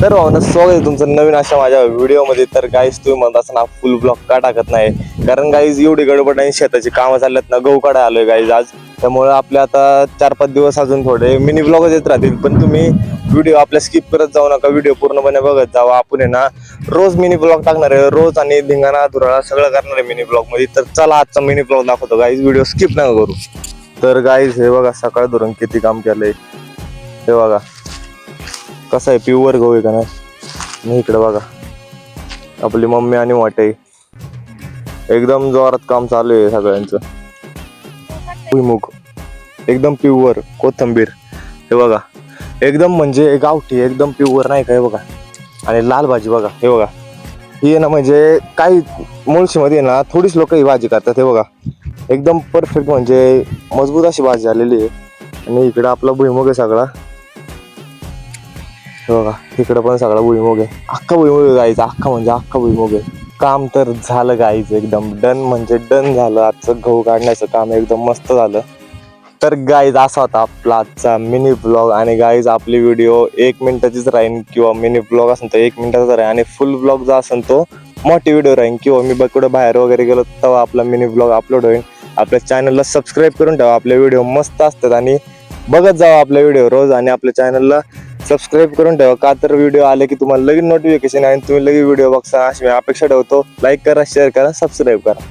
तर भावना स्वागत आहे तुमचं नवीन अशा माझ्या व्हिडिओमध्ये. तर गाईज तुम्ही म्हणत असताना फुल ब्लॉग का टाकत नाही, कारण गाईज एवढी गडबड आणि शेताची कामं चालल्यात ना, गहू काढायला आलोय गाईज आज. त्यामुळे आपले आता 4-5 दिवस अजून थोडे मिनी ब्लॉगच येत राहतील, पण तुम्ही व्हिडिओ आपल्या स्किप करत जाऊ नका, व्हिडिओ पूर्णपणे बघत जावा. आपण आहे ना रोज मिनी ब्लॉग टाकणार आहे, रोज आणि धिंगाणा धुराळा सगळं करणार आहे मिनी ब्लॉग मध्ये. तर चला आजचा मिनी ब्लॉग दाखवतो गाईज, व्हिडिओ स्किप नका करू. तर गाईज हे बघा सकाळ धरून किती काम केलंय, हे बघा कसं आहे प्युअर गहू आहे का नाही. इकडे बघा आपली मम्मी आणि वाटे एकदम जोरात काम चालू आहे सगळ्यांचं. भुईमुग एकदम प्युअर, कोथंबीर हे बघा एकदम म्हणजे गावठी एकदम प्युअर नाही का, हे बघा. आणि लाल भाजी बघा, हे बघा ही आहे ना, म्हणजे काही मुळशीमध्ये ना थोडीच लोक ही भाजी करतात. हे बघा एकदम परफेक्ट म्हणजे मजबूत अशी भाजी आलेली आहे. आणि इकडं आपला भुईमुग आहे सगळा, हे बघा इकडं पण सगळा भुईमुग आहे, अख्खा भुईमुग गायचा, अख्खा म्हणजे अख्खा भुईमुग आहे. काम तर झालं गाईज, एकदम डन म्हणजे डन झालं. आजचं गहू काढण्याचं काम एकदम मस्त झालं. तर गाईज असा होता आपला आजचा मिनी ब्लॉग. आणि गाईज आपली व्हिडिओ 1 मिनिटाचीच राहील, किंवा मिनी ब्लॉग असेल तर 1 मिनिटाचा राहील, आणि फुल ब्लॉग जो असेल तो मोठी व्हिडिओ राहील, किंवा मी कुठं बाहेर वगैरे गेलो तेव्हा आपला मिनी ब्लॉग अपलोड होईल. आपल्या चॅनलला सबस्क्राईब करून ठेवा, आपले व्हिडिओ मस्त असतात आणि बघत जावा आपले व्हिडिओ रोज. आणि आपल्या चॅनलला सबस्क्राईब करून ठेवा, का तर व्हिडिओ आले की तुम्हाला लगेच नोटिफिकेशन आणि तुम्ही लगेच व्हिडिओ बघता अशी मी अपेक्षा ठेवतो. लाईक करा, शेअर करा, सबस्क्राईब करा.